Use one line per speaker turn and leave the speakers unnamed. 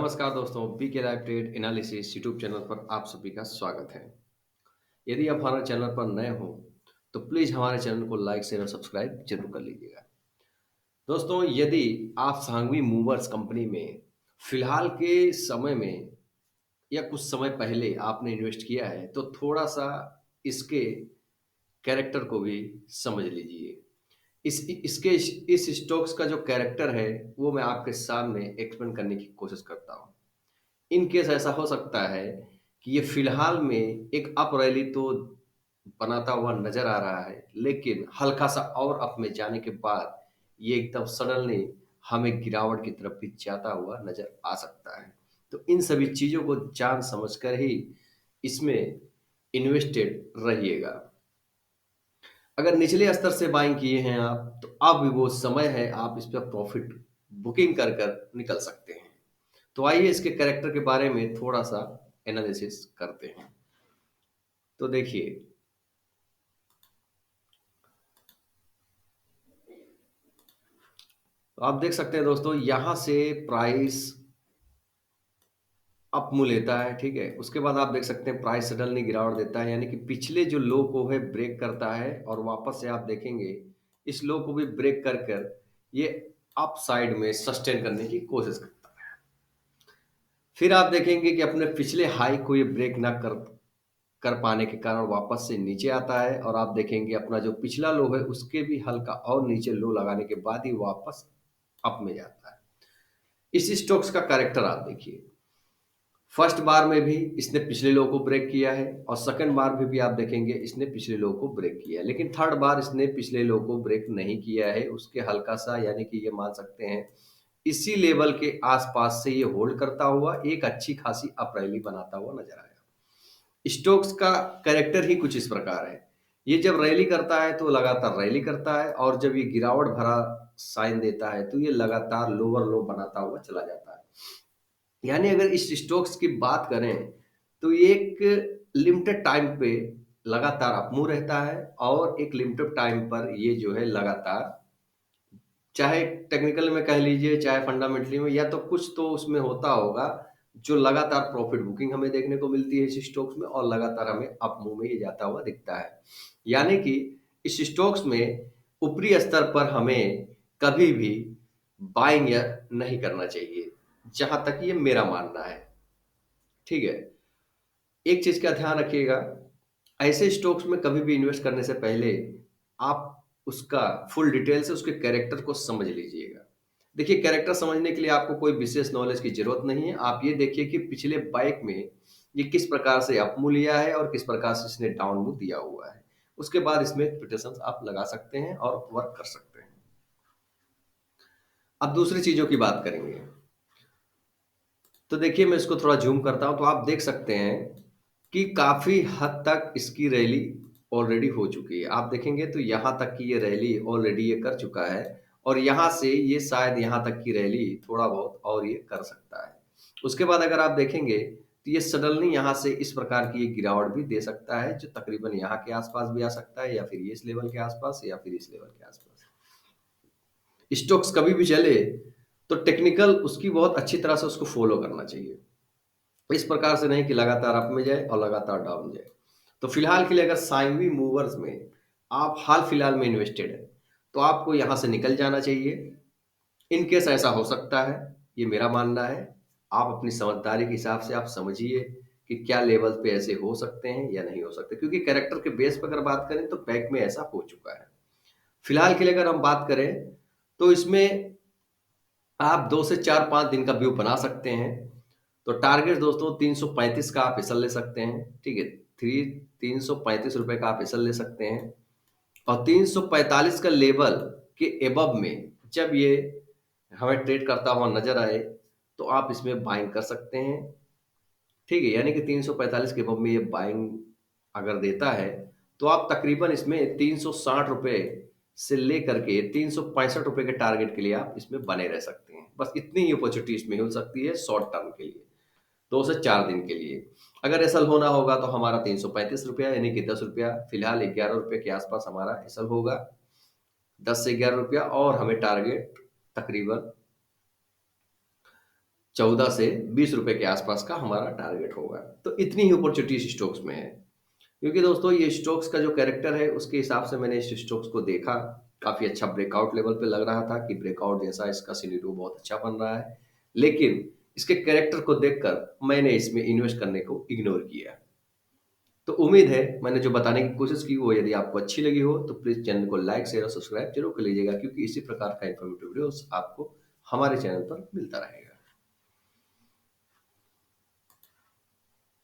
नमस्कार दोस्तों, PK live trade analysis YouTube channel पर आप सभी का स्वागत है। यदि आप हमारे चैनल पर नए हो, तो प्लीज़ हमारे चैनल को लाइक, शेयर और सब्सक्राइब जरूर कर लीजिएगा। दोस्तों, यदि आप सांघवी मूवर्स कंपनी में फिलहाल के समय में या कुछ समय पहले आपने इन्वेस्ट किया है, तो थोड़ा-सा इसके कैरेक्टर को भी समझ लीजिए। इसके इस स्टॉक्स का जो कैरेक्टर है, वो मैं आपके सामने एक्सप्लेन करने की कोशिश करता हूँ। इन केस ऐसा हो सकता है कि ये फिलहाल में एक अप रैली तो बनाता हुआ नजर आ रहा है, लेकिन हल्का सा और अप में जाने के बाद ये एकदम सडनली हमें गिरावट की तरफ भी जाता हुआ नजर आ सकता है। तो इन सभी चीजों को जान समझकर ही इसमें इन्वेस्टेड रहिएगा। अगर निचले स्तर से बाइंग किए हैं आप, तो अब भी वो समय है, आप इस पर प्रॉफिट बुकिंग कर कर निकल सकते हैं। तो आइए इसके कैरेक्टर के बारे में थोड़ा-सा एनालिसिस करते हैं। तो देखिए, तो आप देख सकते हैं दोस्तों, यहाँ से प्राइस अप मूव लेता है, ठीक है? उसके बाद आप देख सकते हैं प्राइस सडनली गिरावट देता है, यानी कि पिछले जो लो को है ब्रेक करता है और वापस से आप देखेंगे इस लो को भी ब्रेक कर कर ये अप साइड में सस्टेन करने की कोशिश करता है। फिर आप देखेंगे कि अपने पिछले हाई को ये ब्रेक ना कर कर पाने के कारण वापस से नीचे आता है और आप देखेंगे अपना जो पिछला लो है उसके भी हल्का और नीचे लो लगाने के बाद ही वापस अप में जाता है। इस स्टॉक्स का कैरेक्टर आप देखिए, फर्स्ट बार में भी इसने पिछले लो को ब्रेक किया है और सेकंड बार में भी आप देखेंगे इसने पिछले लो को ब्रेक किया है, लेकिन थर्ड बार इसने पिछले लो को ब्रेक नहीं किया है। उसके हल्का सा, यानी कि ये मान सकते हैं इसी लेवल के आसपास से ये होल्ड करता हुआ एक अच्छी खासी अप रैली बनाता हुआ नजर आया। स्टोक्स का कैरेक्टर ही कुछ इस प्रकार है। ये जब रैली करता है तो लगातार रैली करता है और जब ये गिरावट भरा साइन देता है तो ये लगातार लोअर लो बनाता हुआ चला जाता है। यानी अगर इस स्टोक्स की बात करें तो ये एक लिमिटेड टाइम पे लगातार अपमूव रहता है और एक लिमिटेड टाइम पर ये जो है लगातार, चाहे टेक्निकल में कह लीजिए चाहे फंडामेंटली में, या तो कुछ तो उसमें होता होगा जो लगातार प्रॉफिट बुकिंग हमें देखने को मिलती है इस स्टॉक्स में और लगातार हमें अप मूव में ये जाता हुआ दिखता है। यानी कि इस स्टॉक्स में ऊपरी स्तर पर हमें कभी भी बाइंग या नहीं करना चाहिए, जहां तक ये मेरा मानना है। ठीक है, एक चीज का ध्यान रखिएगा, ऐसे स्टॉक्स में कभी भी इन्वेस्ट करने से पहले आप उसका फुल डिटेल से उसके कैरेक्टर को समझ लीजिएगा। देखिए, कैरेक्टर समझने के लिए आपको कोई विशेष नॉलेज की जरूरत नहीं है। आप ये देखिए कि पिछले बाइक में ये किस प्रकार से अप मूव लिया है और किस प्रकार से इसने डाउन मूव दिया हुआ है। उसके बाद इसमें एक्सपेक्टेशंस आप लगा सकते हैं और वर्क कर सकते हैं। अब दूसरी चीजों की बात करेंगे। तो देखिए, मैं इसको थोड़ा ज़ूम करता हूँ तो आप देख सकते हैं कि काफ़ी हद तक इसकी रैली ऑलरेडी हो चुकी है। आप देखेंगे तो यहाँ तक की ये रैली ऑलरेडी ये कर चुका है और यहाँ से ये शायद यहाँ तक की रैली थोड़ा बहुत और ये कर सकता है। उसके बाद अगर आप देखेंगे तो ये सडनली यहाँ से इस प्रकार की एक गिरावट भी दे सकता है, जो तकरीबन यहाँ के आसपास भी आ सकता है या फिर ये इस लेवल के आसपास या फिर इस लेवल के आसपास। स्टॉक्स कभी भी चले तो टेक्निकल उसकी बहुत अच्छी तरह से उसको फॉलो करना चाहिए। इस प्रकार से नहीं कि लगातार अप में जाए और लगातार डाउन जाए। तो फिलहाल के लिए अगर सांघवी मूवर्स में आप हाल फिलहाल में इन्वेस्टेड है, तो आपको यहाँ से निकल जाना चाहिए। इन केस ऐसा हो सकता है, ये मेरा मानना है। आप अपनी समझदारी के हिसाब से आप समझिए कि क्या लेवल पे ऐसे हो सकते हैं या नहीं हो सकते, क्योंकि कैरेक्टर के बेस पर अगर बात करें तो बैक में ऐसा हो चुका है। फिलहाल के लिए अगर हम बात करें तो इसमें आप 2 से 4-5 दिन का व्यू बना सकते हैं। तो टारगेट दोस्तों 335 का आप हिस्सा ले सकते हैं, ठीक है? 335 रुपए का आप हिस्सा ले सकते हैं और 345 का लेवल के एबव में जब ये हमें ट्रेड करता हुआ नज़र आए, तो आप इसमें बाइंग कर सकते हैं, ठीक है? यानी कि 345 के एबव में ये बाइंग अगर देता है, तो आप तकरीबन इसमें 360 रुपए से लेकर के 365 रुपए के टारगेट के लिए आप इसमें बने रह सकते हैं। बस इतनी ही अपॉर्चुनिटी इसमें मिल सकती है शॉर्ट टर्म के लिए, 2 से 4 दिन के लिए। अगर एसल होना होगा तो हमारा 335 रुपया यानी कि 10 रुपया, फिलहाल 11 रुपये के आसपास हमारा एसल होगा। 10 से 11 रुपया और हमें टारगेट तकरीबन 14 से 20 रुपए के आसपास का हमारा टारगेट होगा। तो इतनी ही अपॉर्चुनिटी इस स्टॉक्स में है। क्योंकि दोस्तों ये स्टॉक्स का जो कैरेक्टर है उसके हिसाब से मैंने इस स्टॉक्स को देखा, काफ़ी अच्छा ब्रेकआउट लेवल पे लग रहा था कि ब्रेकआउट जैसा इसका सिनेरियो बहुत अच्छा बन रहा है। लेकिन इसके कैरेक्टर को देखकर मैंने इसमें इन्वेस्ट करने को इग्नोर किया। तो उम्मीद है मैंने जो बताने की कोशिश की वो यदि आपको अच्छी लगी हो तो प्लीज़ चैनल को लाइक, शेयर और सब्सक्राइब ज़रूर कर लीजिएगा, क्योंकि इसी प्रकार का इन्फॉर्मेटिव वीडियोस आपको हमारे चैनल पर मिलता रहेगा।